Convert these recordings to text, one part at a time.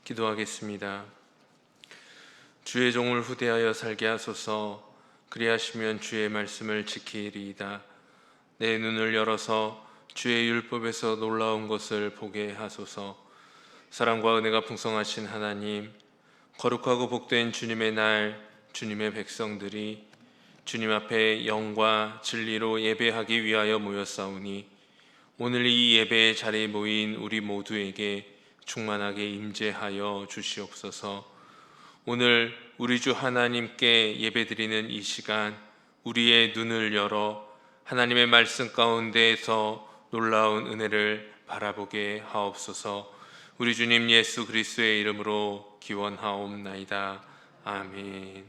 기도하겠습니다. 주의 종을 후대하여 살게 하소서. 그리하시면 주의 말씀을 지키리이다. 내 눈을 열어서 주의 율법에서 놀라운 것을 보게 하소서. 사랑과 은혜가 풍성하신 하나님, 거룩하고 복된 주님의 날, 주님의 백성들이 주님 앞에 영과 진리로 예배하기 위하여 모였사오니 오늘 이 예배의 자리에 모인 우리 모두에게 충만하게 임재하여 주시옵소서. 오늘 우리 주 하나님께 예배드리는 이 시간, 우리의 눈을 열어 하나님의 말씀 가운데에서 놀라운 은혜를 바라보게 하옵소서. 우리 주님 예수 그리스도의 이름으로 기원하옵나이다. 아멘.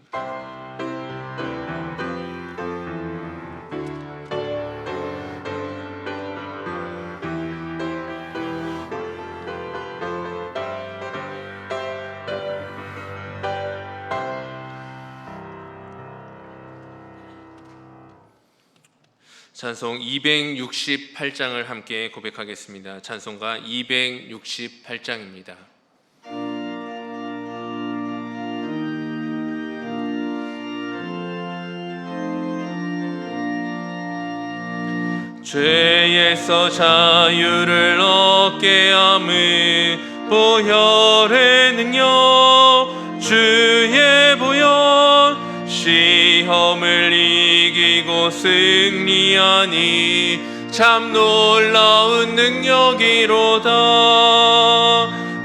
찬송 268장을 함께 고백하겠습니다. 찬송가 268장입니다. 죄에서 자유를 얻게 함은 보혈의 능력, 주의 보혈, 시험을 이기고 승리하니 참 놀라운 능력이로다.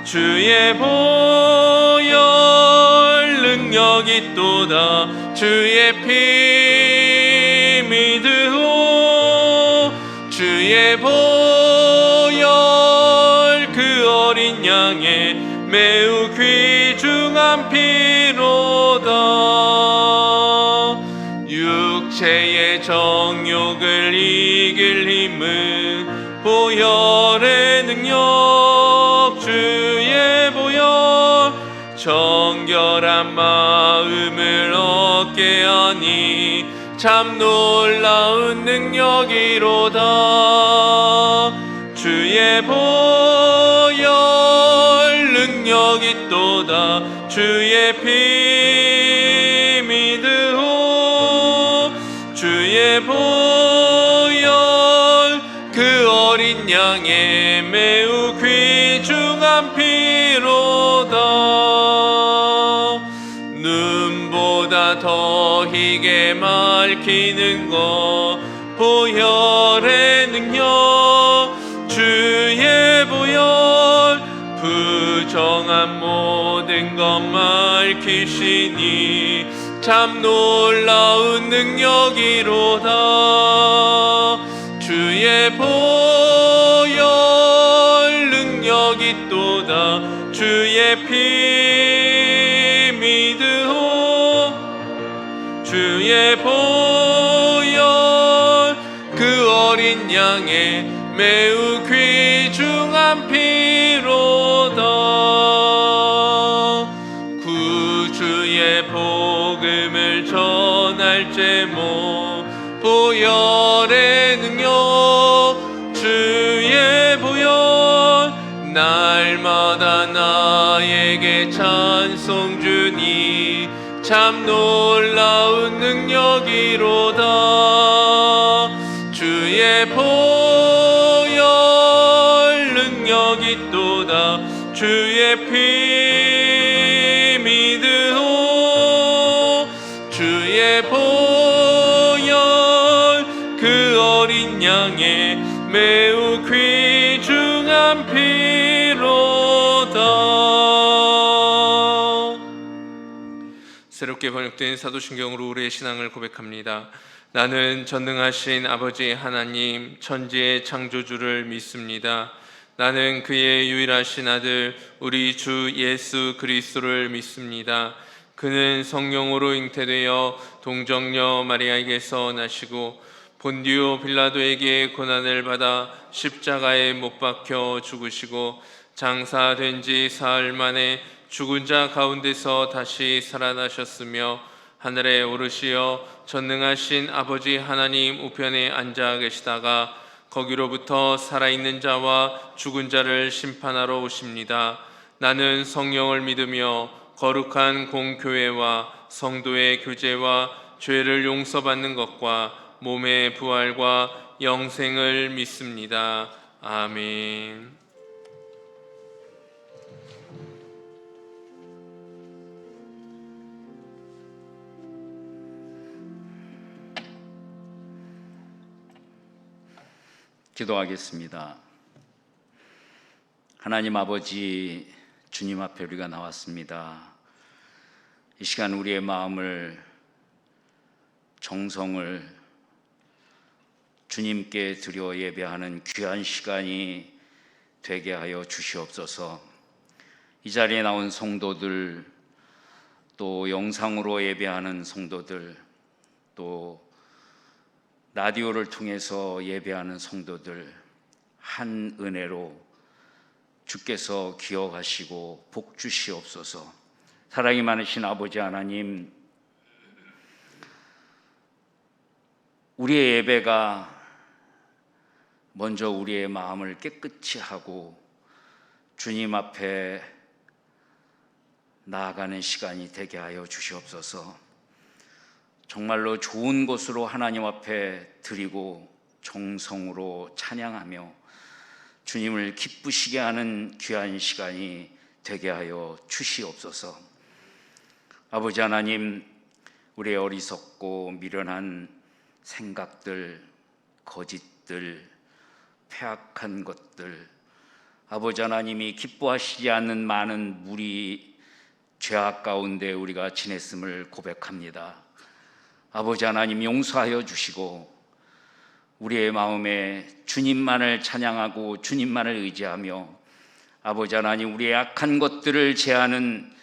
주의 보혈 능력이 또다. 주의 피 믿으오. 주의 보혈 그 어린 양의 매우 귀중한 피로다. 육체의 정욕을 이길 힘은 보혈의 능력, 주의 보혈, 정결한 마음을 얻게 하니 참 놀라운 능력이로다. 주의 보혈 능력이 또다. 주의 피 믿으오. 주의 보혈 그 어린 양의 매우 귀중한 피로다. 눈보다 더 희게 밝히는 것, 보혈의 능력, 주의 보혈, 부정한 모든 것 밝히시니 참 놀라운 능력이로다. 주의 보혈 능력이 또다. 주의 피 믿으오. 주의 보혈 그 어린 양의 매우 귀중한 피로다. 구주의 복음을 전할 제목, 보혈의 능력, 주의 보혈, 날마다 나에게 찬송 주니 참 놀라운 능력이로다. 주의 보혈 능력이 또다. 주의 피 믿으오. 주의 보혈 그 어린 양의 매우 귀중한 피로다. 새롭게 번역된 사도신경으로 우리의 신앙을 고백합니다. 나는 전능하신 아버지 하나님 천지의 창조주를 믿습니다. 나는 그의 유일하신 아들 우리 주 예수 그리스도를 믿습니다. 그는 성령으로 잉태되어 동정녀 마리아에게서 나시고 본디오 빌라도에게 고난을 받아 십자가에 못 박혀 죽으시고 장사된 지 사흘 만에 죽은 자 가운데서 다시 살아나셨으며 하늘에 오르시어 전능하신 아버지 하나님 우편에 앉아 계시다가 거기로부터 살아있는 자와 죽은 자를 심판하러 오십니다. 나는 성령을 믿으며 거룩한 공교회와 성도의 교제와 죄를 용서받는 것과 몸의 부활과 영생을 믿습니다. 아멘. 기도하겠습니다. 하나님 아버지, 주님 앞에 우리가 나왔습니다. 이 시간 우리의 마음을, 정성을 주님께 드려 예배하는 귀한 시간이 되게 하여 주시옵소서. 이 자리에 나온 성도들, 또 영상으로 예배하는 성도들, 또 라디오를 통해서 예배하는 성도들, 한 은혜로 주께서 기억하시고 복 주시옵소서. 사랑이 많으신 아버지 하나님, 우리의 예배가 먼저 우리의 마음을 깨끗이 하고 주님 앞에 나아가는 시간이 되게 하여 주시옵소서. 정말로 좋은 것으로 하나님 앞에 드리고 정성으로 찬양하며 주님을 기쁘시게 하는 귀한 시간이 되게 하여 주시옵소서. 아버지 하나님, 우리의 어리석고 미련한 생각들, 거짓들, 패악한 것들, 아버지 하나님이 기뻐하시지 않는 많은 무리 죄악 가운데 우리가 지냈음을 고백합니다. 아버지 하나님, 용서하여 주시고 우리의 마음에 주님만을 찬양하고 주님만을 의지하며 아버지 하나님, 우리의 악한 것들을 제하는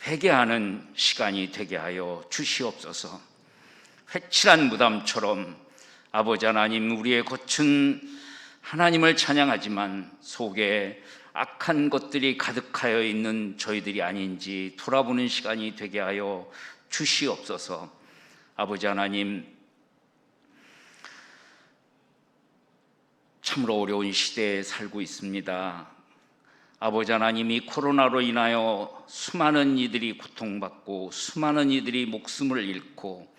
회개하는 시간이 되게 하여 주시옵소서. 회칠한 무담처럼 아버지 하나님, 우리의 겉은 하나님을 찬양하지만 속에 악한 것들이 가득하여 있는 저희들이 아닌지 돌아보는 시간이 되게 하여 주시옵소서. 아버지 하나님, 참으로 어려운 시대에 살고 있습니다. 아버지 하나님, 이 코로나로 인하여 수많은 이들이 고통받고 수많은 이들이 목숨을 잃고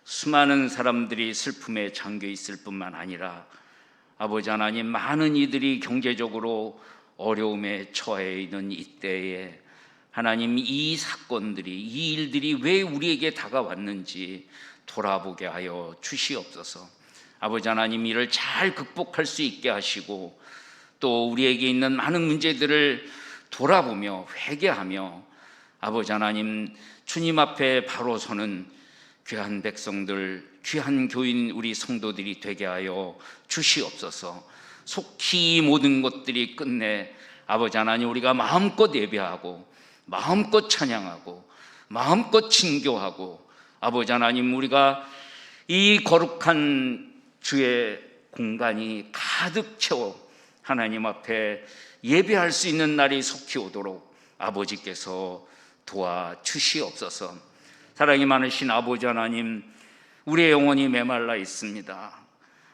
수많은 사람들이 슬픔에 잠겨 있을 뿐만 아니라 아버지 하나님, 많은 이들이 경제적으로 어려움에 처해 있는 이때에 하나님, 이 사건들이, 이 일들이 왜 우리에게 다가왔는지 돌아보게 하여 주시옵소서. 아버지 하나님, 이를 잘 극복할 수 있게 하시고 또 우리에게 있는 많은 문제들을 돌아보며 회개하며 아버지 하나님, 주님 앞에 바로 서는 귀한 백성들, 귀한 교인 우리 성도들이 되게 하여 주시옵소서. 속히 모든 것들이 끝내 아버지 하나님, 우리가 마음껏 예배하고 마음껏 찬양하고 마음껏 친교하고 아버지 하나님, 우리가 이 거룩한 주의 공간이 가득 채워 하나님 앞에 예배할 수 있는 날이 속히 오도록 아버지께서 도와주시옵소서. 사랑이 많으신 아버지 하나님, 우리의 영혼이 메말라 있습니다.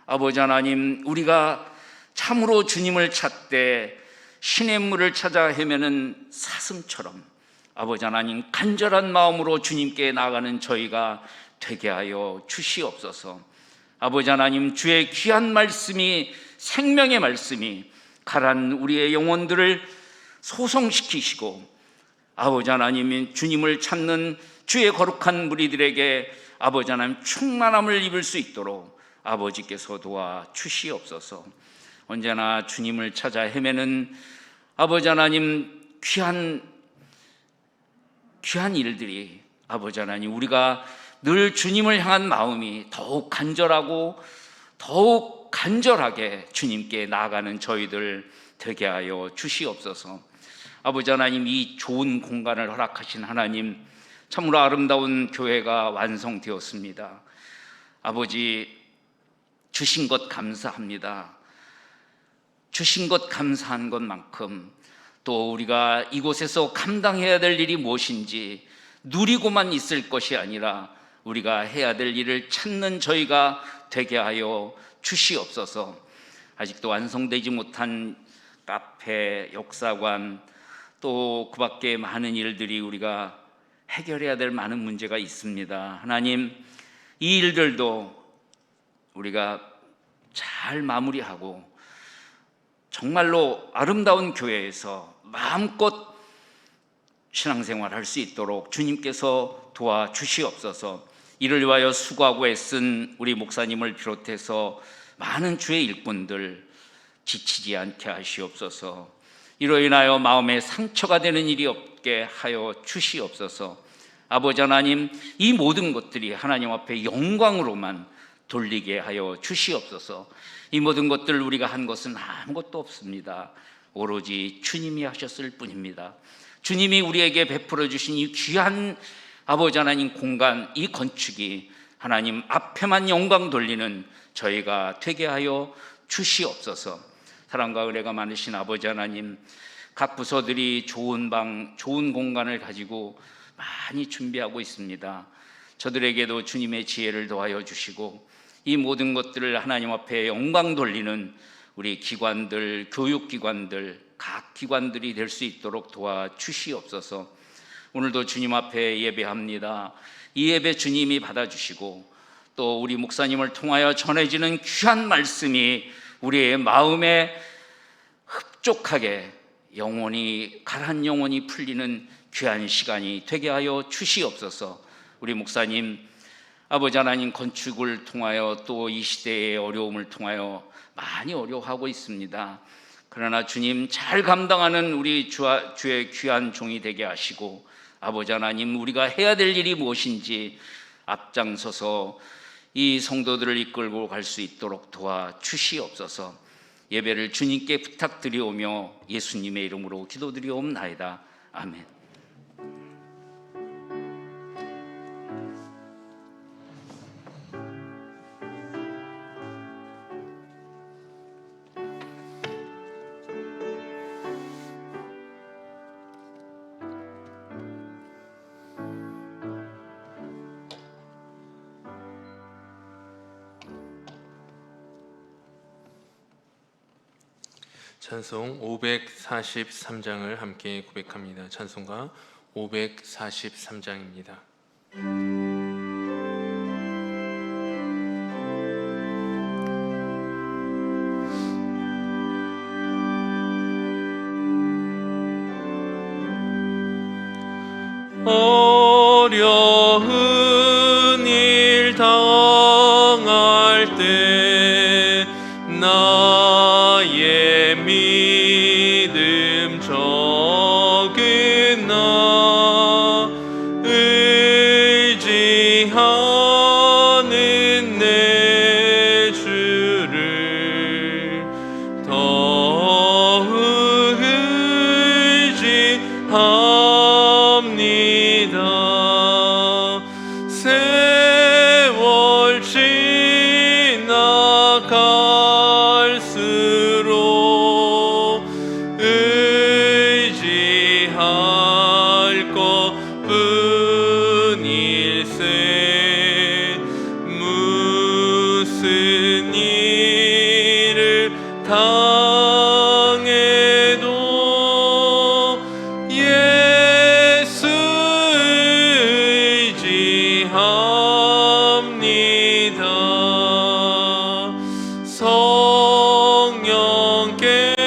아버지 하나님, 우리가 참으로 주님을 찾되 시냇물을 찾아 헤매는 사슴처럼 아버지 하나님, 간절한 마음으로 주님께 나아가는 저희가 되게 하여 주시옵소서. 아버지 하나님, 주의 귀한 말씀이, 생명의 말씀이 가란 우리의 영혼들을 소성시키시고 아버지 하나님, 주님을 찾는 주의 거룩한 무리들에게 아버지 하나님, 충만함을 입을 수 있도록 아버지께서 도와주시옵소서. 언제나 주님을 찾아 헤매는 아버지 하나님, 귀한 일들이 아버지 하나님, 우리가 늘 주님을 향한 마음이 더욱 간절하고 더욱 간절하게 주님께 나아가는 저희들 되게 하여 주시옵소서. 아버지 하나님, 이 좋은 공간을 허락하신 하나님, 참으로 아름다운 교회가 완성되었습니다. 아버지, 주신 것 감사합니다. 주신 것 감사한 것만큼 또 우리가 이곳에서 감당해야 될 일이 무엇인지 누리고만 있을 것이 아니라 우리가 해야 될 일을 찾는 저희가 되게 하여 주시옵소서. 아직도 완성되지 못한 카페, 역사관, 또 그 밖에 많은 일들이 우리가 해결해야 될 많은 문제가 있습니다. 하나님, 이 일들도 우리가 잘 마무리하고 정말로 아름다운 교회에서 마음껏 신앙생활 할 수 있도록 주님께서 도와주시옵소서. 이를 위하여 수고하고 애쓴 우리 목사님을 비롯해서 많은 주의 일꾼들 지치지 않게 하시옵소서. 이로 인하여 마음에 상처가 되는 일이 없게 하여 주시옵소서. 아버지 하나님, 이 모든 것들이 하나님 앞에 영광으로만 돌리게 하여 주시옵소서. 이 모든 것들 우리가 한 것은 아무것도 없습니다. 오로지 주님이 하셨을 뿐입니다. 주님이 우리에게 베풀어 주신 이 귀한 아버지 하나님 공간, 이 건축이 하나님 앞에만 영광 돌리는 저희가 되게 하여 주시옵소서. 사랑과 은혜가 많으신 아버지 하나님, 각 부서들이 좋은 방, 좋은 공간을 가지고 많이 준비하고 있습니다. 저들에게도 주님의 지혜를 더하여 주시고 이 모든 것들을 하나님 앞에 영광 돌리는 우리 기관들, 교육기관들, 각 기관들이 될 수 있도록 도와주시옵소서. 오늘도 주님 앞에 예배합니다. 이 예배 주님이 받아주시고 또 우리 목사님을 통하여 전해지는 귀한 말씀이 우리의 마음에 흡족하게 영혼이 가라앉은 영혼이 풀리는 귀한 시간이 되게 하여 주시옵소서. 우리 목사님 아버지 하나님 건축을 통하여 또 이 시대의 어려움을 통하여 많이 어려워하고 있습니다. 그러나 주님 잘 감당하는 우리 주의 귀한 종이 되게 하시고 아버지 하나님 우리가 해야 될 일이 무엇인지 앞장서서 이 성도들을 이끌고 갈 수 있도록 도와주시옵소서. 예배를 주님께 부탁드리오며 예수님의 이름으로 기도드리옵나이다. 아멘. 찬송 543장을 함께 고백합니다. 찬송가 543장입니다. 어려운 일 당할 때 나의 믿음 적은 나 의지하는 내 주를 더 의지합니다. 세월 지나갈수록 의지할 것뿐일세. 무슨 일을 당해도 예수 의지합니다.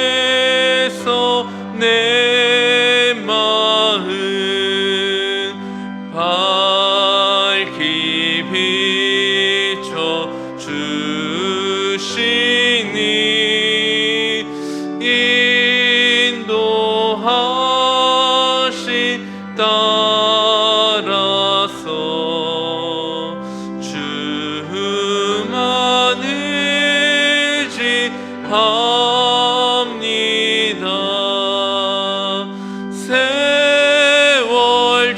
성령께서 내 마음 밝히 비춰 주시니 인도하시 따라서 주만 의지합니다. 세월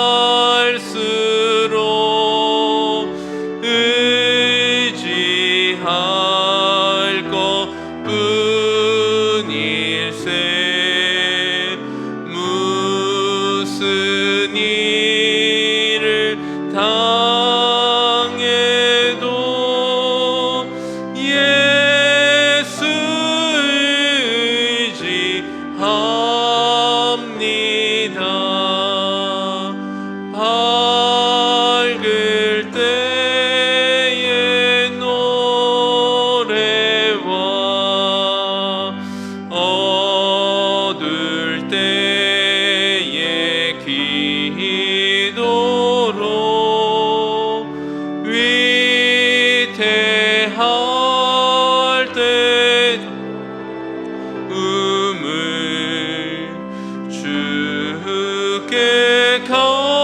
지나갈수록 밝을 때의 노래와 어두울 때의 기도로 위태할 때 주께 간구합니다.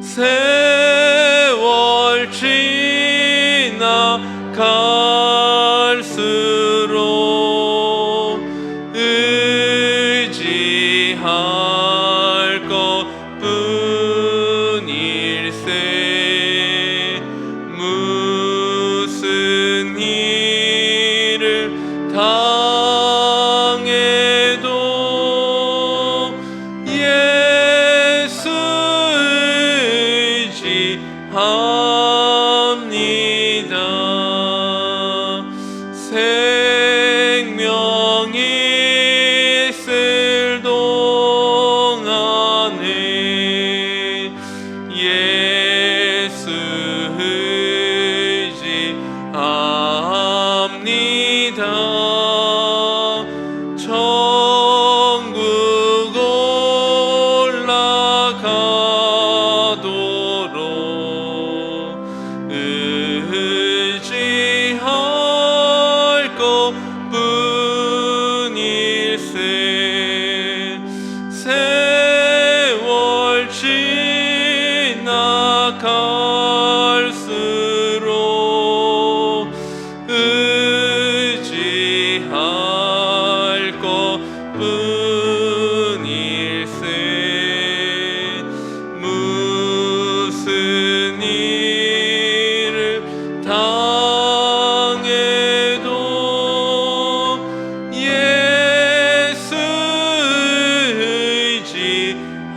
세월 지나갈수록 의지할 것뿐일세. 무슨 일을 당해도 예수 의지합니다. 생명이 있을 동안에 예수 의지합니다. 천국 올라가도록 의지할 것뿐일세. 세월 지나갈수록 의지할 것뿐일세. 무슨 일을 당해도 예수 의지합니다.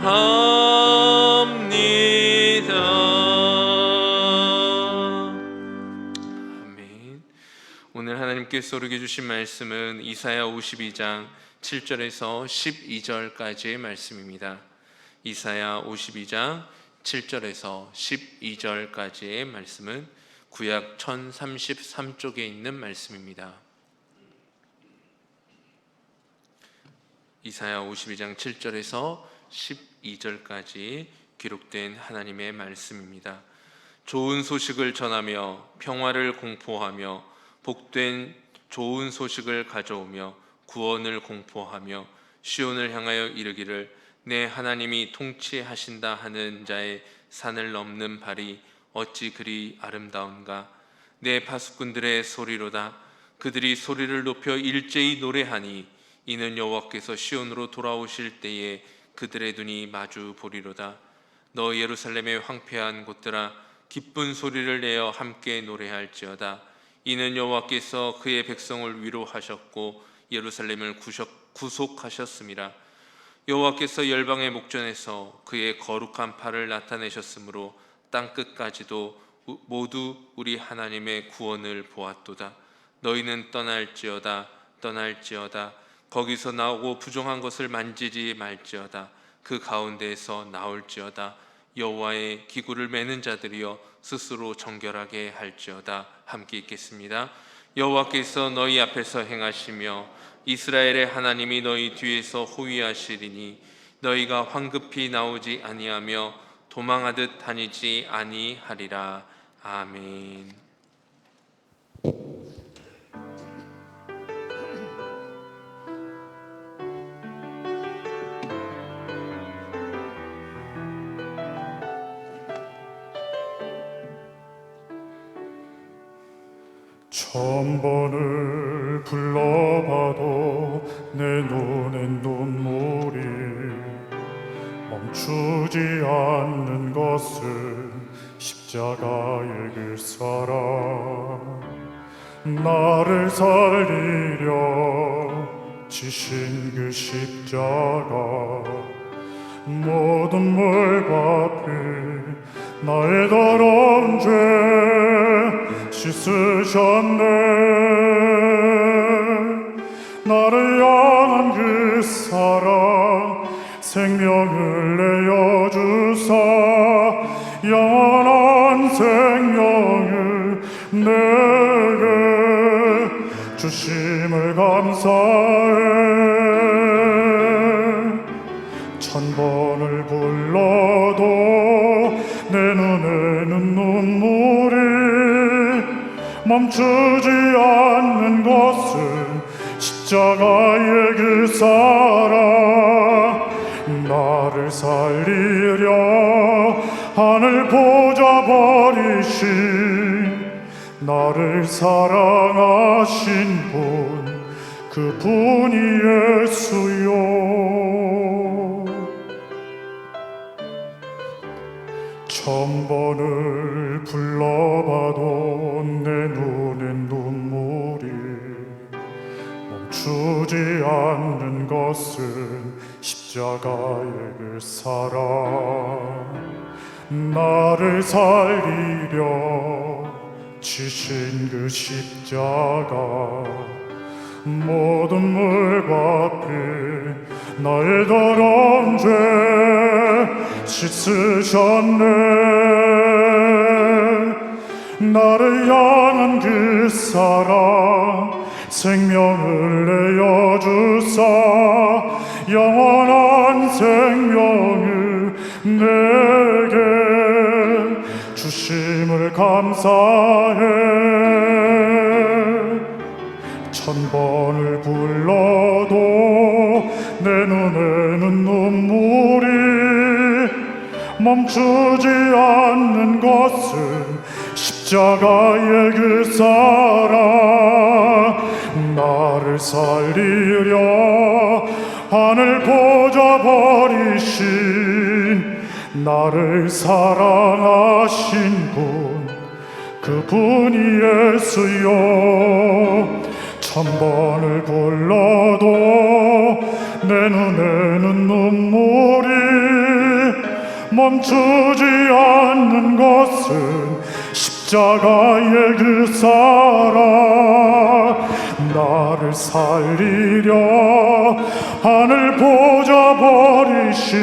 아멘. 오늘 하나님께서 우리에게 주신 말씀은 이사야 52장 7절에서 12절까지의 말씀입니다. 이사야 52장 7절에서 12절까지의 말씀은 구약 1033쪽에 있는 말씀입니다. 이사야 52장 7절에서 12절까지 기록된 하나님의 말씀입니다. 좋은 소식을 전하며 평화를 공포하며 복된 좋은 소식을 가져오며 구원을 공포하며 시온을 향하여 이르기를 내 하나님이 통치하신다 하는 자의 산을 넘는 발이 어찌 그리 아름다운가. 내 파수꾼들의 소리로다. 그들이 소리를 높여 일제히 노래하니 이는 여호와께서 시온으로 돌아오실 때에 그들의 눈이 마주 보리로다. 너 예루살렘의 황폐한 곳들아 기쁜 소리를 내어 함께 노래할지어다. 이는 여호와께서 그의 백성을 위로하셨고 예루살렘을 구속하셨음이라. 여호와께서 열방의 목전에서 그의 거룩한 팔을 나타내셨으므로 땅끝까지도 모두 우리 하나님의 구원을 보았도다. 너희는 떠날지어다. 거기서 나오고 부정한 것을 만지지 말지어다. 그 가운데에서 나올지어다. 여호와의 기구를 매는 자들이여 스스로 정결하게 할지어다. 함께 읽겠습니다. 여호와께서 너희 앞에서 행하시며 이스라엘의 하나님이 너희 뒤에서 호위하시리니 너희가 황급히 나오지 아니하며 도망하듯 다니지 아니하리라. 아멘. 천번을 불러봐도 내 눈엔 눈물이 멈추지 않는 것은 십자가의 그 사랑. 나를 살리려 지신 그 십자가. 모든 물과 피 나의 더러운 죄 씻으셨네. 나를 향한 그 멈추지 않는 것은 십자가의 그 사랑. 나를 살리려 하늘 보좌 버리신, 나를 사랑하신 분, 그분이 예수요. 천번을 불러봐도 내 눈엔 눈물이 멈추지 않는 것은 십자가의 그 사랑. 나를 살리려 지신 그 십자가, 모든 물과 피 나의 더러운 죄 씻으셨네. 나를 향한 그 사랑, 생명을 내어주사 영원한 생명을 내게 주심을 감사해. 천번을 불러도 내 눈에는 눈물이 멈추지 않는 것은 십자가의 그 사랑. 나를 살리려 하늘 보좌 버리신, 나를 사랑하신 분, 그분이 예수요. 천번을 불러도 내 눈에는 눈물이 멈추지 않는 것은 십자가의 그 사랑. 나를 살리려 하늘 보좌 버리신,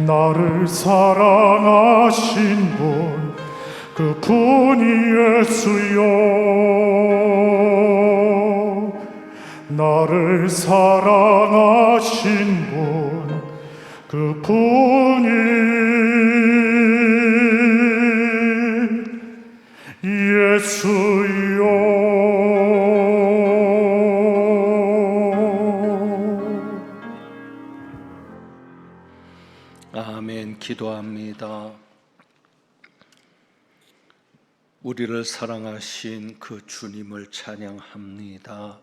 나를 사랑하신 분, 그분이 예수요. 나를 사랑하신 분, 그분이 예수요. 아멘. 기도합니다. 우리를 사랑하신 그 주님을 찬양합니다.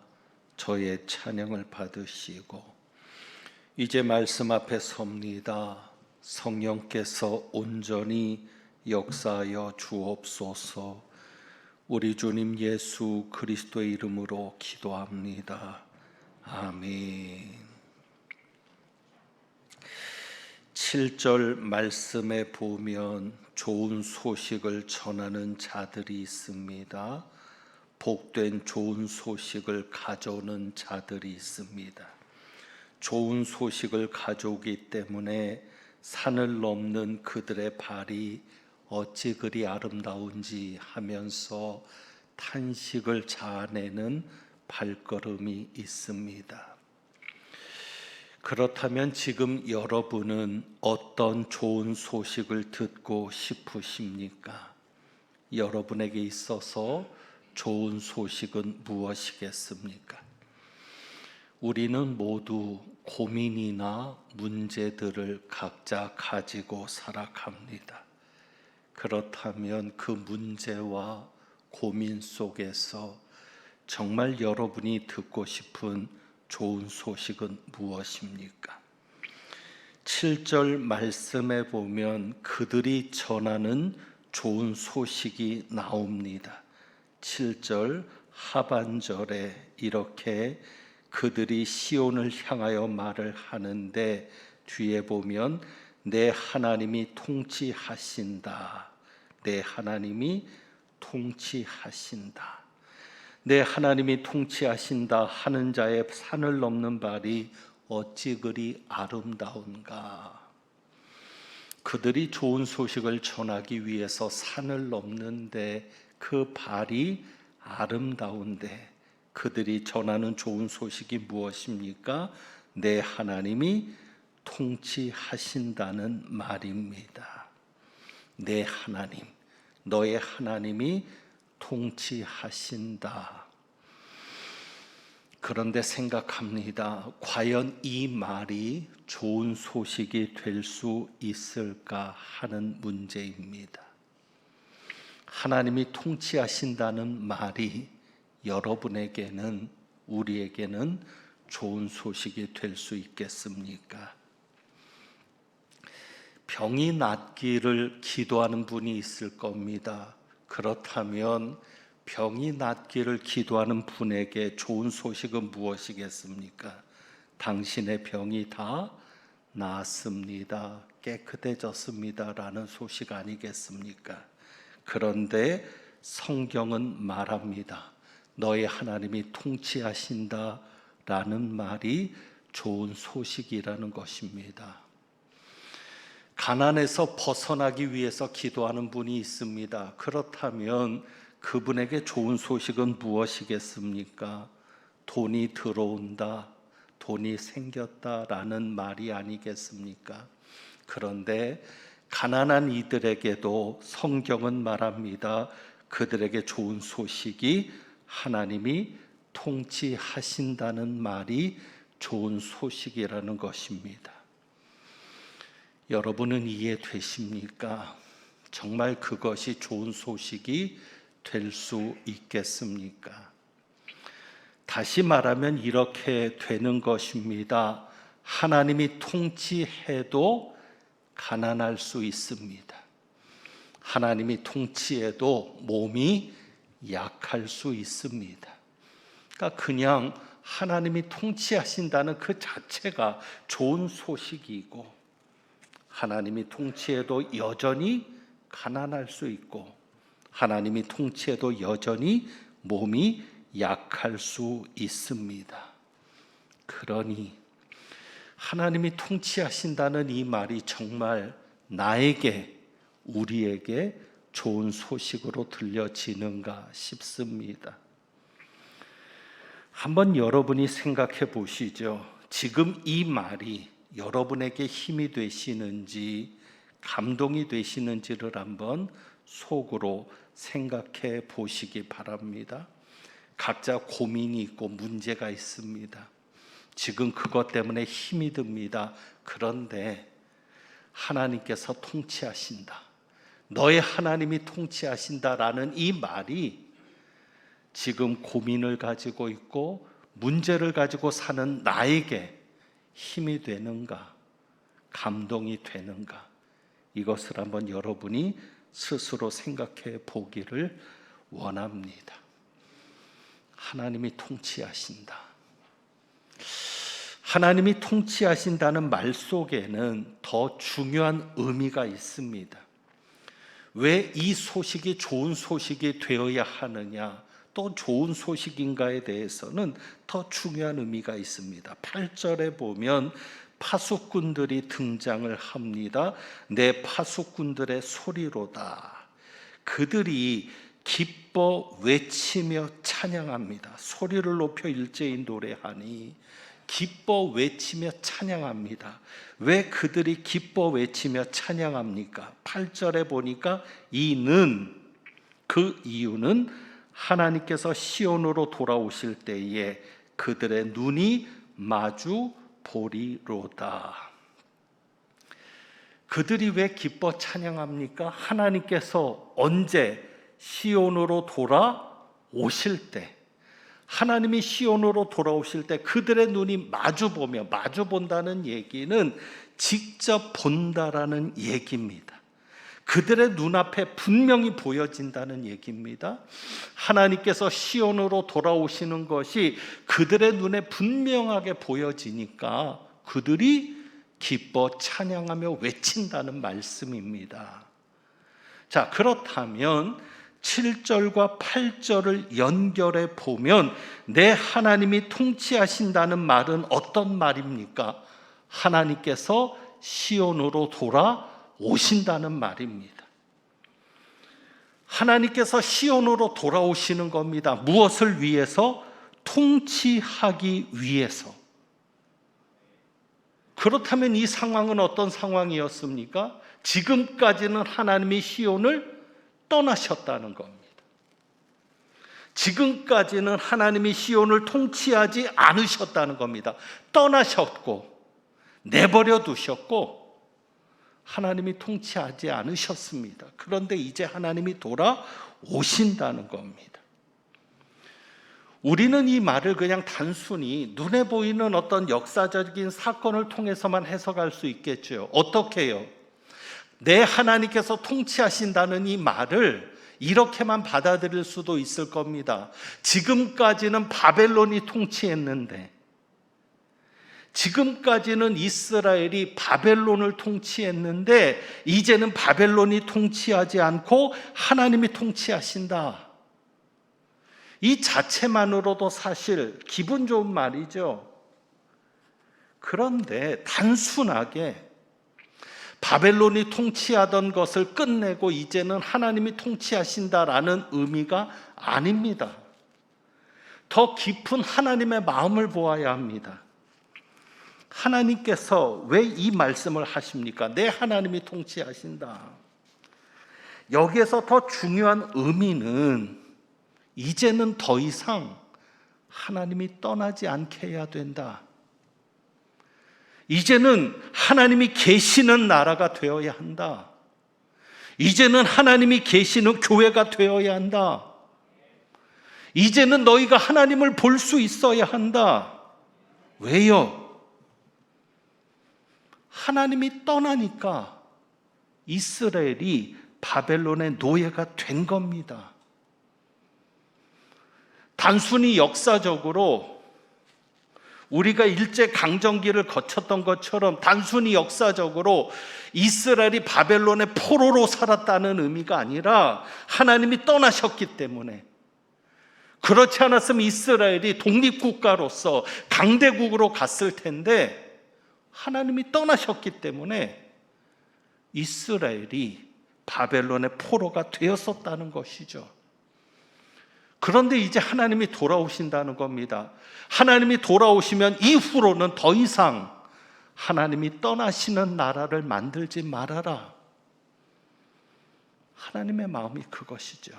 저의 찬양을 받으시고 이제 말씀 앞에 섭니다. 성령께서 온전히 역사하여 주옵소서. 우리 주님 예수 그리스도의 이름으로 기도합니다. 아멘. 7절 말씀에 보면 좋은 소식을 전하는 자들이 있습니다. 복된 좋은 소식을 가져오는 자들이 있습니다. 좋은 소식을 가져오기 때문에 산을 넘는 그들의 발이 어찌 그리 아름다운지 하면서 탄식을 자아내는 발걸음이 있습니다. 그렇다면 지금 여러분은 어떤 좋은 소식을 듣고 싶으십니까? 여러분에게 있어서 좋은 소식은 무엇이겠습니까? 우리는 모두 고민이나 문제들을 각자 가지고 살아갑니다. 그렇다면 그 문제와 고민 속에서 정말 여러분이 듣고 싶은 좋은 소식은 무엇입니까? 7절 말씀에 보면 그들이 전하는 좋은 소식이 나옵니다. 7절 하반절에 이렇게 그들이 시온을 향하여 말을 하는데 뒤에 보면 내 하나님이 통치하신다. 내 하나님이 통치하신다. 내 하나님이 통치하신다 하는 자의 산을 넘는 발이 어찌 그리 아름다운가. 그들이 좋은 소식을 전하기 위해서 산을 넘는데 그 발이 아름다운데 그들이 전하는 좋은 소식이 무엇입니까? 내 하나님이 통치하신다는 말입니다. 내 하나님, 너의 하나님이 통치하신다. 그런데 생각합니다. 과연 이 말이 좋은 소식이 될 수 있을까 하는 문제입니다. 하나님이 통치하신다는 말이 여러분에게는, 우리에게는 좋은 소식이 될 수 있겠습니까? 병이 낫기를 기도하는 분이 있을 겁니다. 그렇다면 병이 낫기를 기도하는 분에게 좋은 소식은 무엇이겠습니까? 당신의 병이 다 나았습니다. 깨끗해졌습니다. 라는 소식 아니겠습니까? 그런데 성경은 말합니다. 너희 하나님이 통치하신다 라는 말이 좋은 소식이라는 것입니다. 가난에서 벗어나기 위해서 기도하는 분이 있습니다. 그렇다면 그분에게 좋은 소식은 무엇이겠습니까? 돈이 들어온다, 돈이 생겼다라는 말이 아니겠습니까? 그런데 가난한 이들에게도 성경은 말합니다. 그들에게 좋은 소식이 하나님이 통치하신다는 말이 좋은 소식이라는 것입니다. 여러분은 이해되십니까? 정말 그것이 좋은 소식이 될 수 있겠습니까? 다시 말하면 이렇게 되는 것입니다. 하나님이 통치해도 가난할 수 있습니다. 하나님이 통치해도 몸이 약할 수 있습니다. 그러니까 그냥 하나님이 통치하신다는 그 자체가 좋은 소식이고, 하나님이 통치해도 여전히 가난할 수 있고, 하나님이 통치해도 여전히 몸이 약할 수 있습니다. 그러니 하나님이 통치하신다는 이 말이 정말 나에게, 우리에게 좋은 소식으로 들려지는가 싶습니다. 한번 여러분이 생각해 보시죠. 지금 이 말이 여러분에게 힘이 되시는지, 감동이 되시는지를 한번 속으로 생각해 보시기 바랍니다. 각자 고민이 있고 문제가 있습니다. 지금 그것 때문에 힘이 듭니다. 그런데 하나님께서 통치하신다, 너의 하나님이 통치하신다라는 이 말이 지금 고민을 가지고 있고 문제를 가지고 사는 나에게 힘이 되는가, 감동이 되는가, 이것을 한번 여러분이 스스로 생각해 보기를 원합니다. 하나님이 통치하신다. 하나님이 통치하신다는 말 속에는 더 중요한 의미가 있습니다. 왜 이 소식이 좋은 소식이 되어야 하느냐, 또 좋은 소식인가에 대해서는 더 중요한 의미가 있습니다. 8절에 보면 파수꾼들이 등장을 합니다. 내 파수꾼들의 소리로다. 그들이 기뻐 외치며 찬양합니다. 소리를 높여 일제히 노래하니 기뻐 외치며 찬양합니다. 왜 그들이 기뻐 외치며 찬양합니까? 8절에 보니까 그 이유는 하나님께서 시온으로 돌아오실 때에 그들의 눈이 마주 보리로다. 그들이 왜 기뻐 찬양합니까? 하나님께서 언제 시온으로 돌아오실 때, 하나님이 시온으로 돌아오실 때 그들의 눈이 마주보며, 마주본다는 얘기는 직접 본다라는 얘기입니다. 그들의 눈앞에 분명히 보여진다는 얘기입니다. 하나님께서 시온으로 돌아오시는 것이 그들의 눈에 분명하게 보여지니까 그들이 기뻐 찬양하며 외친다는 말씀입니다. 자, 그렇다면 7절과 8절을 연결해 보면 내 하나님이 통치하신다는 말은 어떤 말입니까? 하나님께서 시온으로 돌아오신다는 말입니다. 하나님께서 시온으로 돌아오시는 겁니다. 무엇을 위해서? 통치하기 위해서. 그렇다면 이 상황은 어떤 상황이었습니까? 지금까지는 하나님이 시온을 떠나셨다는 겁니다. 지금까지는 하나님이 시온을 통치하지 않으셨다는 겁니다. 떠나셨고 내버려 두셨고 하나님이 통치하지 않으셨습니다. 그런데 이제 하나님이 돌아오신다는 겁니다. 우리는 이 말을 그냥 단순히 눈에 보이는 어떤 역사적인 사건을 통해서만 해석할 수 있겠죠. 어떻게 해요? 내 하나님께서 통치하신다는 이 말을 이렇게만 받아들일 수도 있을 겁니다. 지금까지는 바벨론이 통치했는데, 지금까지는 이스라엘이 바벨론을 통치했는데 이제는 바벨론이 통치하지 않고 하나님이 통치하신다. 이 자체만으로도 사실 기분 좋은 말이죠. 그런데 단순하게 바벨론이 통치하던 것을 끝내고 이제는 하나님이 통치하신다라는 의미가 아닙니다. 더 깊은 하나님의 마음을 보아야 합니다. 하나님께서 왜 이 말씀을 하십니까? 내 하나님이 통치하신다. 여기에서 더 중요한 의미는 이제는 더 이상 하나님이 떠나지 않게 해야 된다. 이제는 하나님이 계시는 나라가 되어야 한다. 이제는 하나님이 계시는 교회가 되어야 한다. 이제는 너희가 하나님을 볼 수 있어야 한다. 왜요? 하나님이 떠나니까 이스라엘이 바벨론의 노예가 된 겁니다. 단순히 역사적으로 우리가 일제 강점기를 거쳤던 것처럼 단순히 역사적으로 이스라엘이 바벨론의 포로로 살았다는 의미가 아니라 하나님이 떠나셨기 때문에, 그렇지 않았으면 이스라엘이 독립국가로서 강대국으로 갔을 텐데 하나님이 떠나셨기 때문에 이스라엘이 바벨론의 포로가 되었었다는 것이죠. 그런데 이제 하나님이 돌아오신다는 겁니다. 하나님이 돌아오시면 이후로는 더 이상 하나님이 떠나시는 나라를 만들지 말아라. 하나님의 마음이 그것이죠.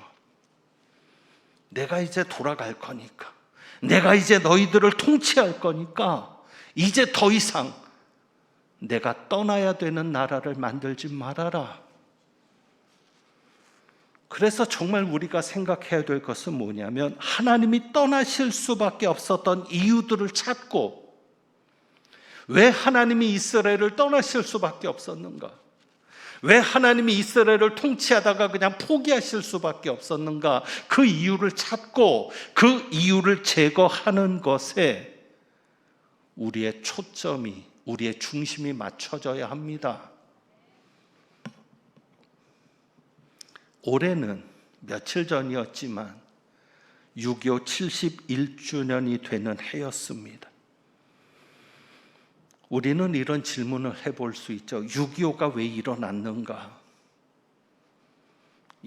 내가 이제 돌아갈 거니까, 내가 이제 너희들을 통치할 거니까 이제 더 이상 내가 떠나야 되는 나라를 만들지 말아라. 그래서 정말 우리가 생각해야 될 것은 뭐냐면, 하나님이 떠나실 수밖에 없었던 이유들을 찾고, 왜 하나님이 이스라엘을 떠나실 수밖에 없었는가? 왜 하나님이 이스라엘을 통치하다가 그냥 포기하실 수밖에 없었는가? 그 이유를 찾고 그 이유를 제거하는 것에 우리의 초점이, 우리의 중심이 맞춰져야 합니다. 올해는 며칠 전이었지만 6.25 71주년이 되는 해였습니다. 우리는 이런 질문을 해볼 수 있죠. 6.25가 왜 일어났는가?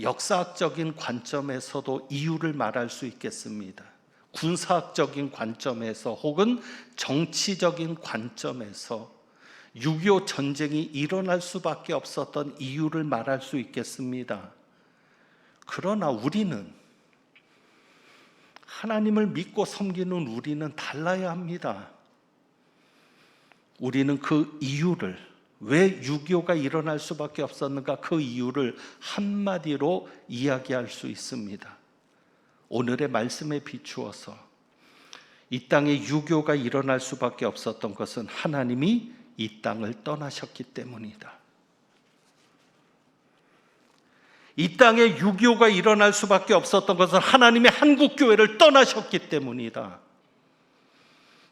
역사학적인 관점에서도 이유를 말할 수 있겠습니다. 군사학적인 관점에서 혹은 정치적인 관점에서 6.25 전쟁이 일어날 수밖에 없었던 이유를 말할 수 있겠습니다. 그러나 우리는, 하나님을 믿고 섬기는 우리는 달라야 합니다. 우리는 그 이유를, 왜 6.25가 일어날 수밖에 없었는가, 그 이유를 한마디로 이야기할 수 있습니다. 오늘의 말씀에 비추어서 이 땅에 6.25가 일어날 수밖에 없었던 것은 하나님이 이 땅을 떠나셨기 때문이다. 이 땅에 6.25가 일어날 수밖에 없었던 것은 하나님이 한국교회를 떠나셨기 때문이다.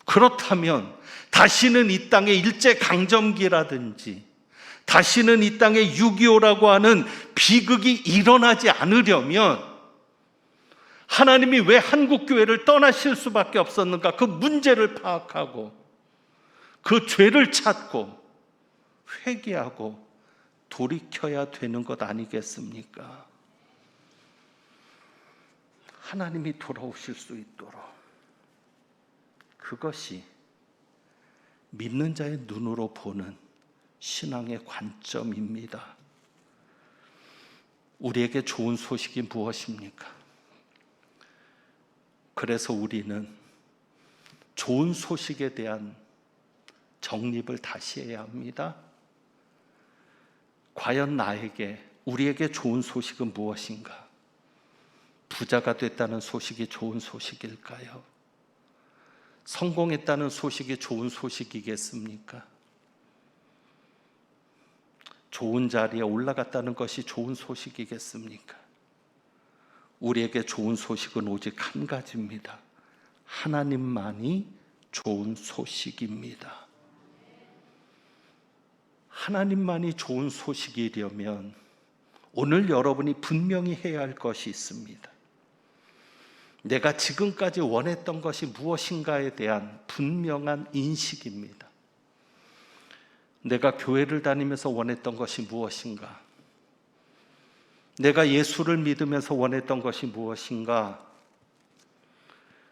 그렇다면 다시는 이 땅에 일제강점기라든지 다시는 이 땅에 6.25라고 하는 비극이 일어나지 않으려면 하나님이 왜 한국교회를 떠나실 수밖에 없었는가? 그 문제를 파악하고 그 죄를 찾고 회개하고 돌이켜야 되는 것 아니겠습니까? 하나님이 돌아오실 수 있도록, 그것이 믿는 자의 눈으로 보는 신앙의 관점입니다. 우리에게 좋은 소식이 무엇입니까? 그래서 우리는 좋은 소식에 대한 정립을 다시 해야 합니다. 과연 우리에게 좋은 소식은 무엇인가? 부자가 됐다는 소식이 좋은 소식일까요? 성공했다는 소식이 좋은 소식이겠습니까? 좋은 자리에 올라갔다는 것이 좋은 소식이겠습니까? 우리에게 좋은 소식은 오직 한 가지입니다. 하나님만이 좋은 소식입니다. 하나님만이 좋은 소식이려면 오늘 여러분이 분명히 해야 할 것이 있습니다. 내가 지금까지 원했던 것이 무엇인가에 대한 분명한 인식입니다. 내가 교회를 다니면서 원했던 것이 무엇인가? 내가 예수를 믿으면서 원했던 것이 무엇인가?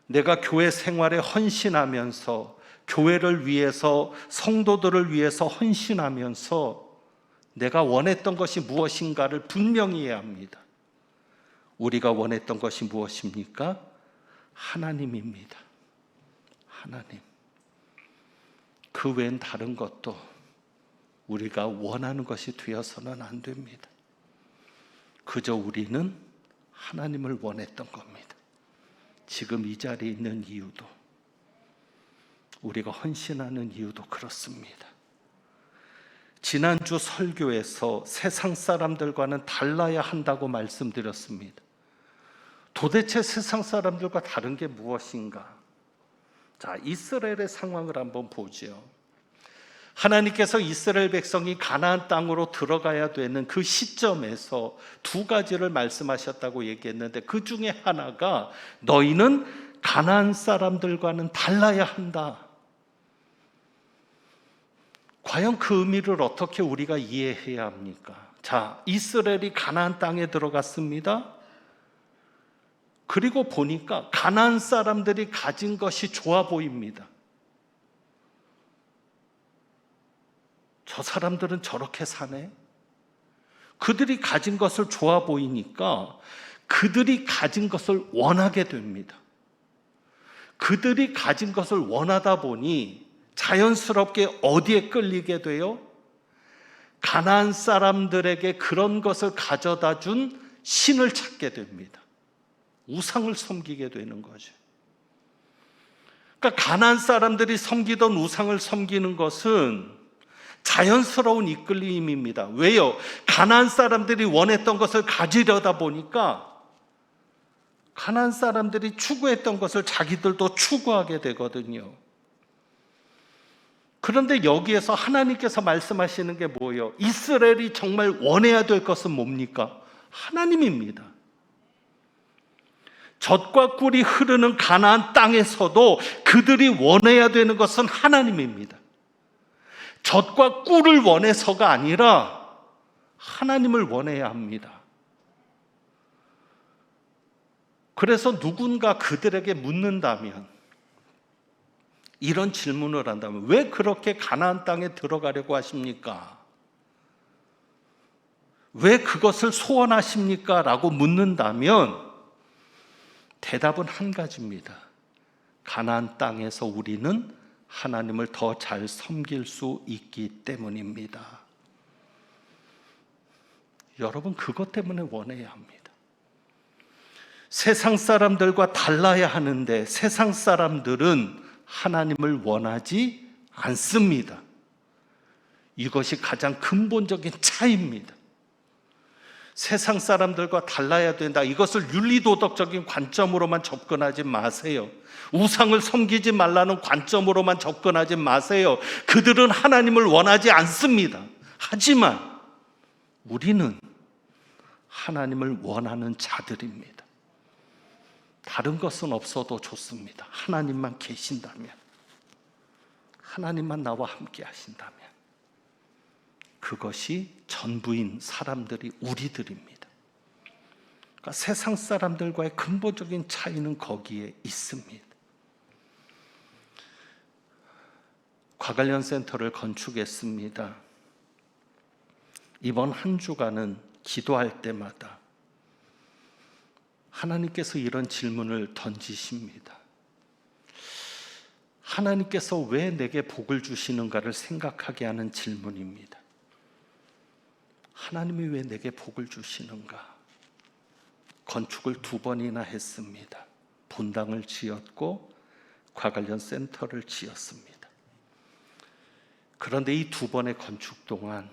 내가 교회 생활에 헌신하면서 교회를 위해서 성도들을 위해서 헌신하면서 내가 원했던 것이 무엇인가를 분명히 해야 합니다. 우리가 원했던 것이 무엇입니까? 하나님입니다. 하나님. 그 외엔 다른 것도 우리가 원하는 것이 되어서는 안 됩니다. 그저 우리는 하나님을 원했던 겁니다. 지금 이 자리에 있는 이유도, 우리가 헌신하는 이유도 그렇습니다. 지난주 설교에서 세상 사람들과는 달라야 한다고 말씀드렸습니다. 도대체 세상 사람들과 다른 게 무엇인가? 자, 이스라엘의 상황을 한번 보죠. 하나님께서 이스라엘 백성이 가나안 땅으로 들어가야 되는 그 시점에서 두 가지를 말씀하셨다고 얘기했는데, 그 중에 하나가 너희는 가나안 사람들과는 달라야 한다. 과연 그 의미를 어떻게 우리가 이해해야 합니까? 자, 이스라엘이 가나안 땅에 들어갔습니다. 그리고 보니까 가나안 사람들이 가진 것이 좋아 보입니다. 저 사람들은 저렇게 사네? 그들이 가진 것을 좋아 보이니까 그들이 가진 것을 원하게 됩니다. 그들이 가진 것을 원하다 보니 자연스럽게 어디에 끌리게 돼요? 가나안 사람들에게 그런 것을 가져다 준 신을 찾게 됩니다. 우상을 섬기게 되는 거죠. 그러니까 가나안 사람들이 섬기던 우상을 섬기는 것은 자연스러운 이끌림입니다. 왜요? 가나안 사람들이 원했던 것을 가지려다 보니까 가나안 사람들이 추구했던 것을 자기들도 추구하게 되거든요. 그런데 여기에서 하나님께서 말씀하시는 게 뭐예요? 이스라엘이 정말 원해야 될 것은 뭡니까? 하나님입니다. 젖과 꿀이 흐르는 가나안 땅에서도 그들이 원해야 되는 것은 하나님입니다. 젖과 꿀을 원해서가 아니라 하나님을 원해야 합니다. 그래서 누군가 그들에게 묻는다면, 이런 질문을 한다면, 왜 그렇게 가나안 땅에 들어가려고 하십니까? 왜 그것을 소원하십니까? 라고 묻는다면 대답은 한 가지입니다. 가나안 땅에서 우리는 하나님을 더 잘 섬길 수 있기 때문입니다. 여러분, 그것 때문에 원해야 합니다. 세상 사람들과 달라야 하는데 세상 사람들은 하나님을 원하지 않습니다. 이것이 가장 근본적인 차이입니다. 세상 사람들과 달라야 된다, 이것을 윤리도덕적인 관점으로만 접근하지 마세요. 우상을 섬기지 말라는 관점으로만 접근하지 마세요. 그들은 하나님을 원하지 않습니다. 하지만 우리는 하나님을 원하는 자들입니다. 다른 것은 없어도 좋습니다. 하나님만 계신다면, 하나님만 나와 함께 하신다면 그것이 전부인 사람들이 우리들입니다. 그러니까 세상 사람들과의 근본적인 차이는 거기에 있습니다. 과관련 센터를 건축했습니다. 이번 한 주간은 기도할 때마다 하나님께서 이런 질문을 던지십니다. 하나님께서 왜 내게 복을 주시는가를 생각하게 하는 질문입니다. 하나님이 왜 내게 복을 주시는가? 건축을 2번이나 했습니다. 본당을 지었고 과관련 센터를 지었습니다. 그런데 이 2번의 건축 동안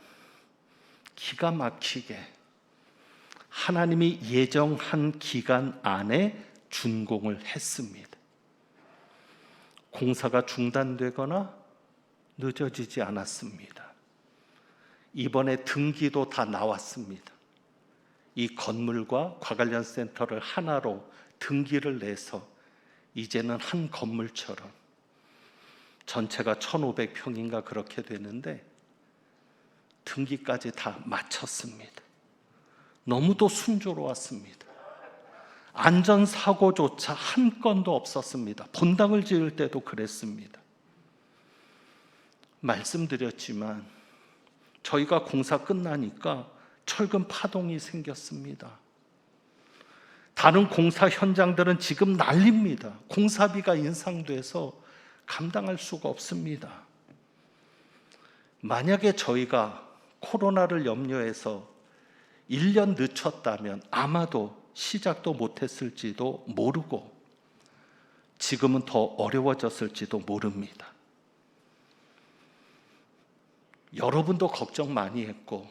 기가 막히게 하나님이 예정한 기간 안에 준공을 했습니다. 공사가 중단되거나 늦어지지 않았습니다. 이번에 등기도 다 나왔습니다. 이 건물과 과관련 센터를 하나로 등기를 내서 이제는 한 건물처럼 전체가 1,500평인가 그렇게 되는데 등기까지 다 마쳤습니다. 너무도 순조로웠습니다. 안전사고조차 한 건도 없었습니다. 본당을 지을 때도 그랬습니다. 말씀드렸지만 저희가 공사 끝나니까 철근 파동이 생겼습니다. 다른 공사 현장들은 지금 난립니다. 공사비가 인상돼서 감당할 수가 없습니다. 만약에 저희가 코로나를 염려해서 1년 늦췄다면 아마도 시작도 못했을지도 모르고 지금은 더 어려워졌을지도 모릅니다. 여러분도 걱정 많이 했고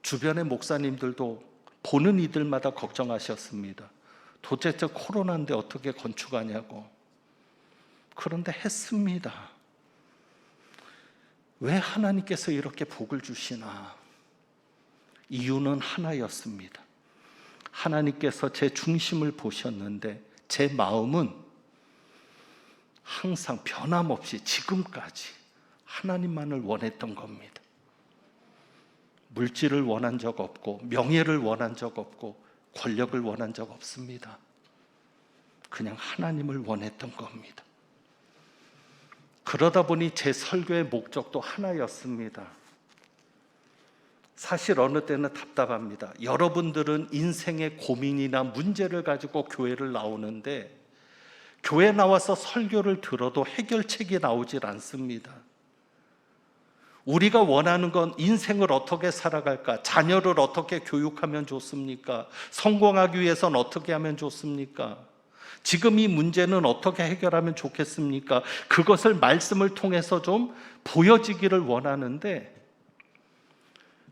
주변의 목사님들도 보는 이들마다 걱정하셨습니다. 도대체 코로나인데 어떻게 건축하냐고. 그런데 했습니다. 왜 하나님께서 이렇게 복을 주시나? 이유는 하나였습니다. 하나님께서 제 중심을 보셨는데 제 마음은 항상 변함없이 지금까지 하나님만을 원했던 겁니다. 물질을 원한 적 없고 명예를 원한 적 없고 권력을 원한 적 없습니다. 그냥 하나님을 원했던 겁니다. 그러다 보니 제 설교의 목적도 하나였습니다. 사실 어느 때는 답답합니다. 여러분들은 인생의 고민이나 문제를 가지고 교회를 나오는데 교회 나와서 설교를 들어도 해결책이 나오질 않습니다. 우리가 원하는 건 인생을 어떻게 살아갈까? 자녀를 어떻게 교육하면 좋습니까? 성공하기 위해서는 어떻게 하면 좋습니까? 지금 이 문제는 어떻게 해결하면 좋겠습니까? 그것을 말씀을 통해서 좀 보여지기를 원하는데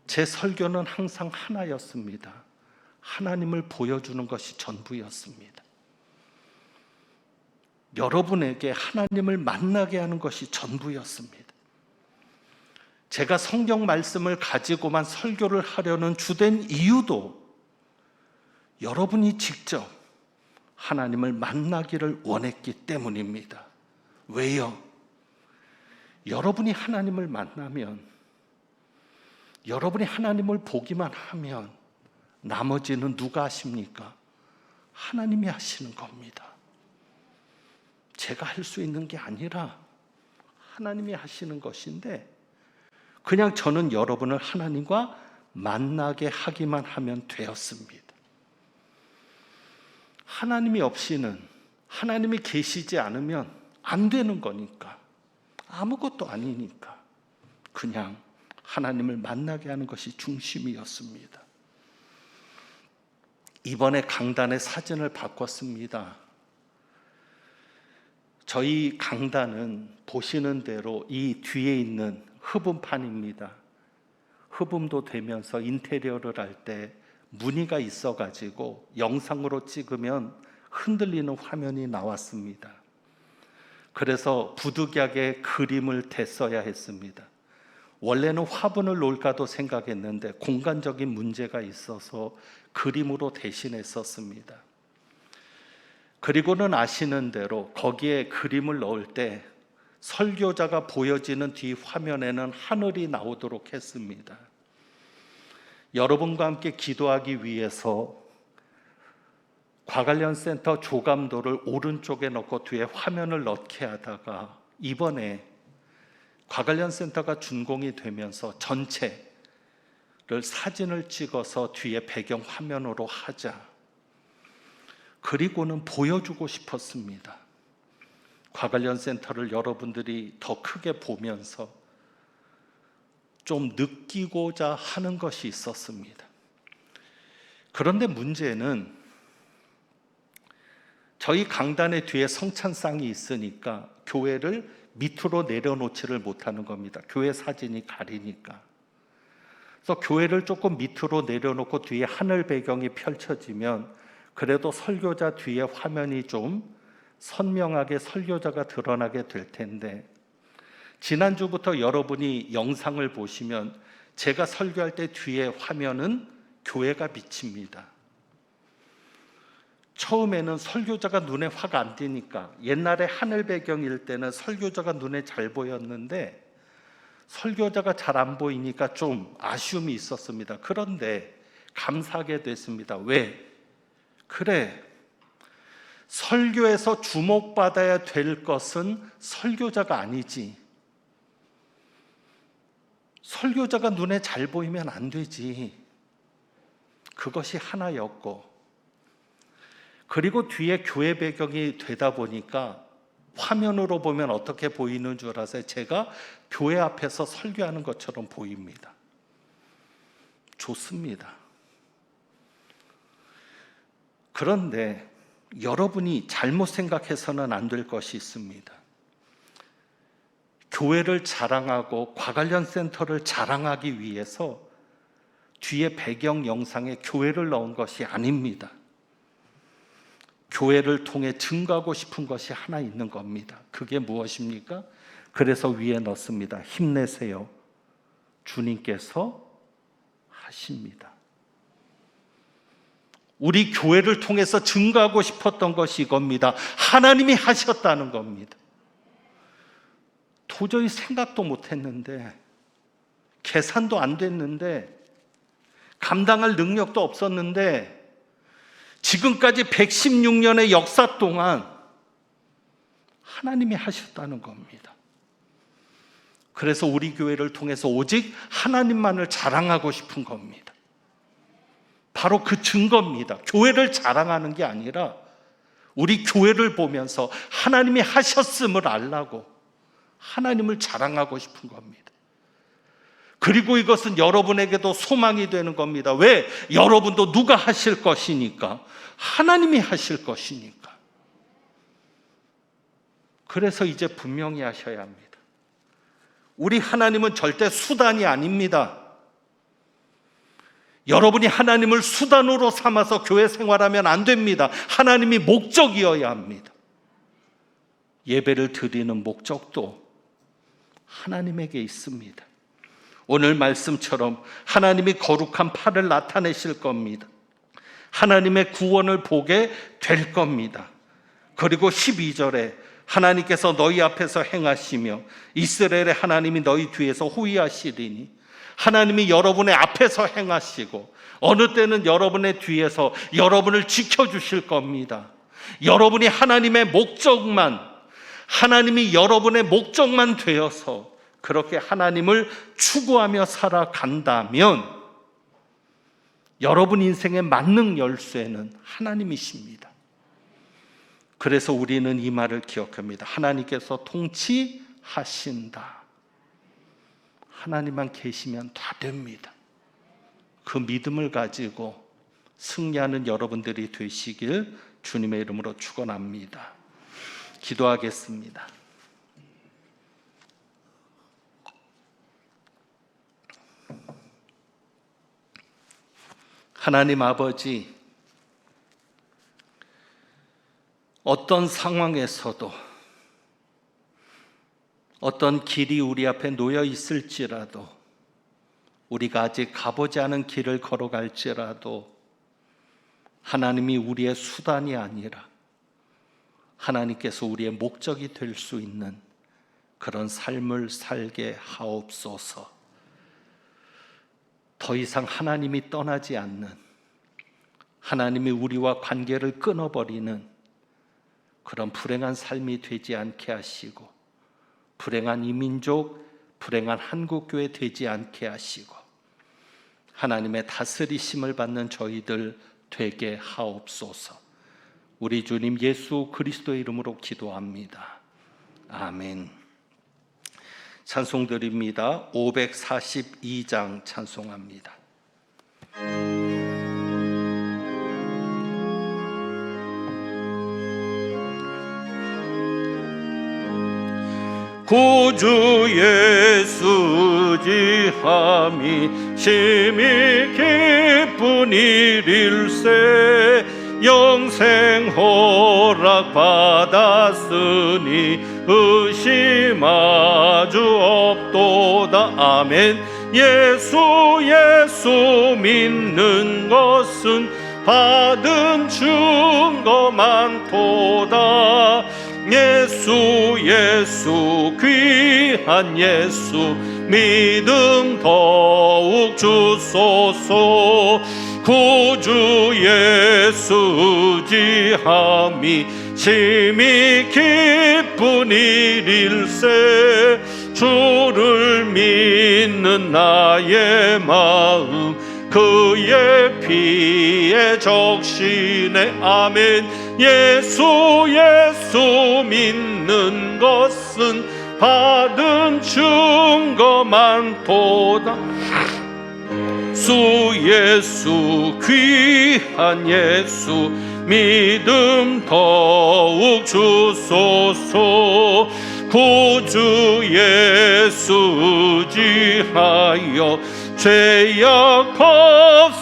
제 설교는 항상 하나였습니다. 하나님을 보여주는 것이 전부였습니다. 여러분에게 하나님을 만나게 하는 것이 전부였습니다. 제가 성경 말씀을 가지고만 설교를 하려는 주된 이유도 여러분이 직접 하나님을 만나기를 원했기 때문입니다. 왜요? 여러분이 하나님을 만나면, 여러분이 하나님을 보기만 하면 나머지는 누가 하십니까? 하나님이 하시는 겁니다. 제가 할 수 있는 게 아니라 하나님이 하시는 것인데 그냥 저는 여러분을 하나님과 만나게 하기만 하면 되었습니다. 하나님이 없이는, 하나님이 계시지 않으면 안 되는 거니까, 아무것도 아니니까 그냥 하나님을 만나게 하는 것이 중심이었습니다. 이번에 강단의 사진을 바꿨습니다. 저희 강단은 보시는 대로 이 뒤에 있는 흡음판입니다. 흡음도 되면서 인테리어를 할 때 무늬가 있어가지고 영상으로 찍으면 흔들리는 화면이 나왔습니다. 그래서 부득이하게 그림을 댔어야 했습니다. 원래는 화분을 놓을까도 생각했는데 공간적인 문제가 있어서 그림으로 대신했었습니다. 그리고는 아시는 대로 거기에 그림을 넣을 때 설교자가 보여지는 뒤 화면에는 하늘이 나오도록 했습니다. 여러분과 함께 기도하기 위해서 과관련 센터 조감도를 오른쪽에 넣고 뒤에 화면을 넣게 하다가 이번에 과관련 센터가 준공이 되면서 전체를 사진을 찍어서 뒤에 배경 화면으로 하자. 그리고는 보여주고 싶었습니다. 과관련 센터를 여러분들이 더 크게 보면서 좀 느끼고자 하는 것이 있었습니다. 그런데 문제는 저희 강단의 뒤에 성찬상이 있으니까 교회를 밑으로 내려놓지를 못하는 겁니다. 교회 사진이 가리니까. 그래서 교회를 조금 밑으로 내려놓고 뒤에 하늘 배경이 펼쳐지면 그래도 설교자 뒤에 화면이 좀 선명하게 설교자가 드러나게 될 텐데, 지난주부터 여러분이 영상을 보시면 제가 설교할 때 뒤에 화면은 교회가 비칩니다. 처음에는 설교자가 눈에 확 안 띄니까, 옛날에 하늘 배경일 때는 설교자가 눈에 잘 보였는데 설교자가 잘 안 보이니까 좀 아쉬움이 있었습니다. 그런데 감사하게 됐습니다. 왜? 그래, 설교에서 주목받아야 될 것은 설교자가 아니지. 설교자가 눈에 잘 보이면 안 되지. 그것이 하나였고, 그리고 뒤에 교회 배경이 되다 보니까 화면으로 보면 어떻게 보이는 줄 아세요? 제가 교회 앞에서 설교하는 것처럼 보입니다. 좋습니다. 그런데 여러분이 잘못 생각해서는 안 될 것이 있습니다. 교회를 자랑하고 과관련 센터를 자랑하기 위해서 뒤에 배경 영상에 교회를 넣은 것이 아닙니다. 교회를 통해 증거하고 싶은 것이 하나 있는 겁니다. 그게 무엇입니까? 그래서 위에 넣습니다. 힘내세요. 주님께서 하십니다. 우리 교회를 통해서 증거하고 싶었던 것이 이겁니다. 하나님이 하셨다는 겁니다. 도저히 생각도 못했는데, 계산도 안 됐는데, 감당할 능력도 없었는데, 지금까지 116년의 역사 동안 하나님이 하셨다는 겁니다. 그래서 우리 교회를 통해서 오직 하나님만을 자랑하고 싶은 겁니다. 바로 그 증거입니다. 교회를 자랑하는 게 아니라 우리 교회를 보면서 하나님이 하셨음을 알라고 하나님을 자랑하고 싶은 겁니다. 그리고 이것은 여러분에게도 소망이 되는 겁니다. 왜? 여러분도 누가 하실 것이니까, 하나님이 하실 것이니까. 그래서 이제 분명히 하셔야 합니다. 우리 하나님은 절대 수단이 아닙니다. 여러분이 하나님을 수단으로 삼아서 교회 생활하면 안 됩니다. 하나님이 목적이어야 합니다. 예배를 드리는 목적도 하나님에게 있습니다. 오늘 말씀처럼 하나님이 거룩한 팔을 나타내실 겁니다. 하나님의 구원을 보게 될 겁니다. 그리고 12절에 하나님께서 너희 앞에서 행하시며 이스라엘의 하나님이 너희 뒤에서 호위하시리니, 하나님이 여러분의 앞에서 행하시고 어느 때는 여러분의 뒤에서 여러분을 지켜주실 겁니다. 여러분이 하나님의 목적만, 하나님이 여러분의 목적만 되어서 그렇게 하나님을 추구하며 살아간다면 여러분 인생의 만능 열쇠는 하나님이십니다. 그래서 우리는 이 말을 기억합니다. 하나님께서 통치하신다. 하나님만 계시면 다 됩니다. 그 믿음을 가지고 승리하는 여러분들이 되시길 주님의 이름으로 축원합니다. 기도하겠습니다. 하나님 아버지, 어떤 상황에서도 어떤 길이 우리 앞에 놓여 있을지라도, 우리가 아직 가보지 않은 길을 걸어갈지라도 하나님이 우리의 수단이 아니라 하나님께서 우리의 목적이 될 수 있는 그런 삶을 살게 하옵소서. 더 이상 하나님이 떠나지 않는, 하나님이 우리와 관계를 끊어버리는 그런 불행한 삶이 되지 않게 하시고, 불행한 이민족, 불행한 한국교회 되지 않게 하시고, 하나님의 다스리심을 받는 저희들 되게 하옵소서. 우리 주님 예수 그리스도의 이름으로 기도합니다. 아멘. 찬송 드립니다. 542장 찬송합니다. 구주 예수 지함이 심히 기쁜 일일세 영생 허락 받았으니 의심하주 없도다. 아멘. 예수 믿는 것은 받은 증거 많도다. 예수 귀한 예수 믿음 더욱 주소서. 구주 예수 지함이 심히 기쁜 일일세 주를 믿는 나의 마음 그의 피에 적시네. 아멘. 예수 믿는 것은 받은 증거 많도다. 예수 귀한 예수 믿음 더욱 주소서. 구주 예수 지하여 죄악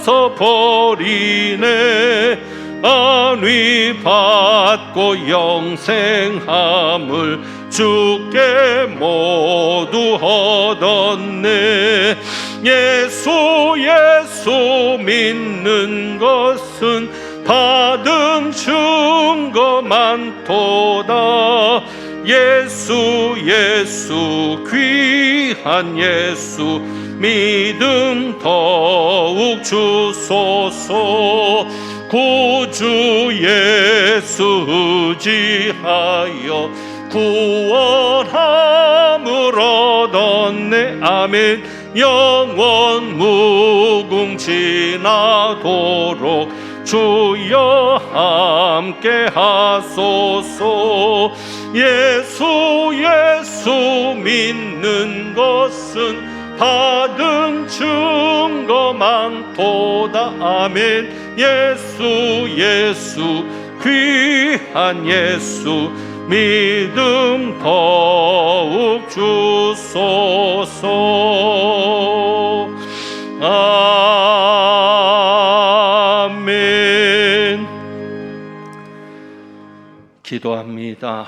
벗어버리네. 안위 받고 영생함을 주께 모두 얻었네. 예수 믿는 것은 받은 증거 많도다. 예수 귀한 예수 믿음 더욱 주소서. 구주 예수 지하여 구원함을 얻었네. 아멘. 영원 무궁지나도록 주여 함께 하소서. 예수 믿는 것은 받은 증거 많도다. 아멘. 예수 귀한 예수 믿음 더욱 주소서. 아멘. 기도합니다.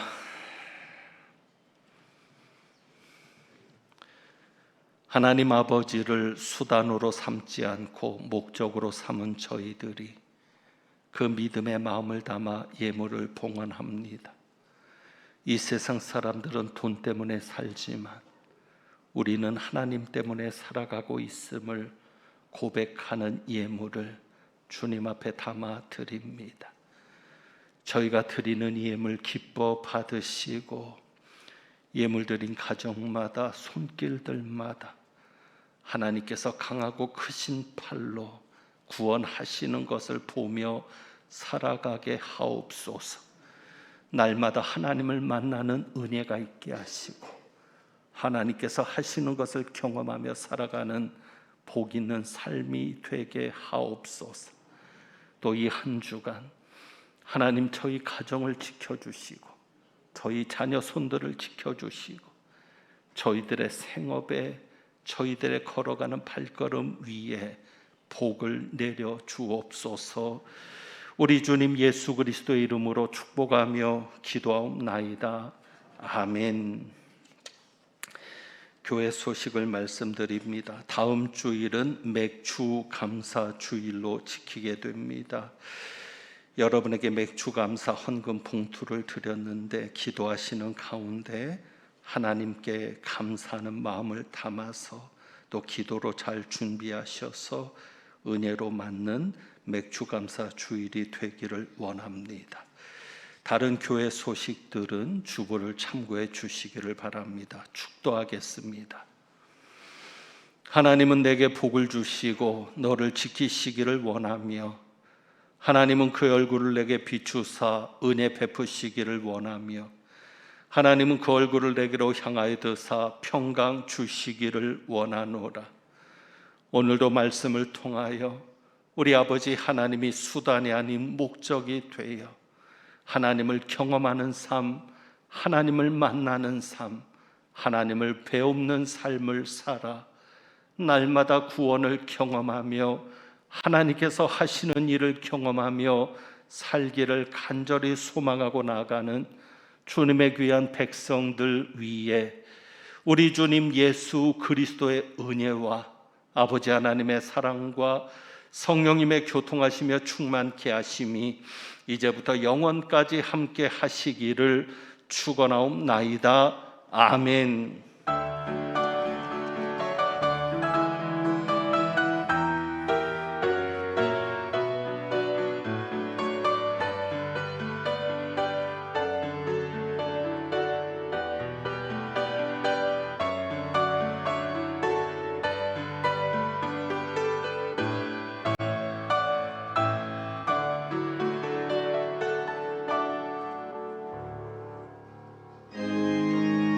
하나님 아버지를 수단으로 삼지 않고 목적으로 삼은 저희들이 그 믿음의 마음을 담아 예물을 봉헌합니다. 이 세상 사람들은 돈 때문에 살지만 우리는 하나님 때문에 살아가고 있음을 고백하는 예물을 주님 앞에 담아 드립니다. 저희가 드리는 예물 기뻐 받으시고 예물 드린 가정마다 손길들마다 하나님께서 강하고 크신 팔로 구원하시는 것을 보며 살아가게 하옵소서. 날마다 하나님을 만나는 은혜가 있게 하시고 하나님께서 하시는 것을 경험하며 살아가는 복 있는 삶이 되게 하옵소서. 또 이 한 주간 하나님 저희 가정을 지켜주시고 저희 자녀 손들을 지켜주시고 저희들의 생업에 저희들의 걸어가는 발걸음 위에 복을 내려 주옵소서. 우리 주님 예수 그리스도의 이름으로 축복하며 기도하옵나이다. 아멘. 교회 소식을 말씀드립니다. 다음 주일은 맥주 감사 주일로 지키게 됩니다. 여러분에게 맥주 감사 헌금 봉투를 드렸는데 기도하시는 가운데 하나님께 감사하는 마음을 담아서 또 기도로 잘 준비하셔서 은혜로 맞는 맥주 감사 주일이 되기를 원합니다. 다른 교회 소식들은 주보를 참고해 주시기를 바랍니다. 축도하겠습니다. 하나님은 내게 복을 주시고 너를 지키시기를 원하며 하나님은 그 얼굴을 내게 비추사 은혜 베푸시기를 원하며 하나님은 그 얼굴을 내게로 향하여 드사 평강 주시기를 원하노라. 오늘도 말씀을 통하여 우리 아버지 하나님이 수단이 아닌 목적이 되어 하나님을 경험하는 삶, 하나님을 만나는 삶, 하나님을 배우는 삶을 살아 날마다 구원을 경험하며 하나님께서 하시는 일을 경험하며 살기를 간절히 소망하고 나아가는 주님의 귀한 백성들 위에 우리 주님 예수 그리스도의 은혜와 아버지 하나님의 사랑과 성령님의 교통하시며 충만케 하심이 이제부터 영원까지 함께 하시기를 축원하옵나이다. 아멘.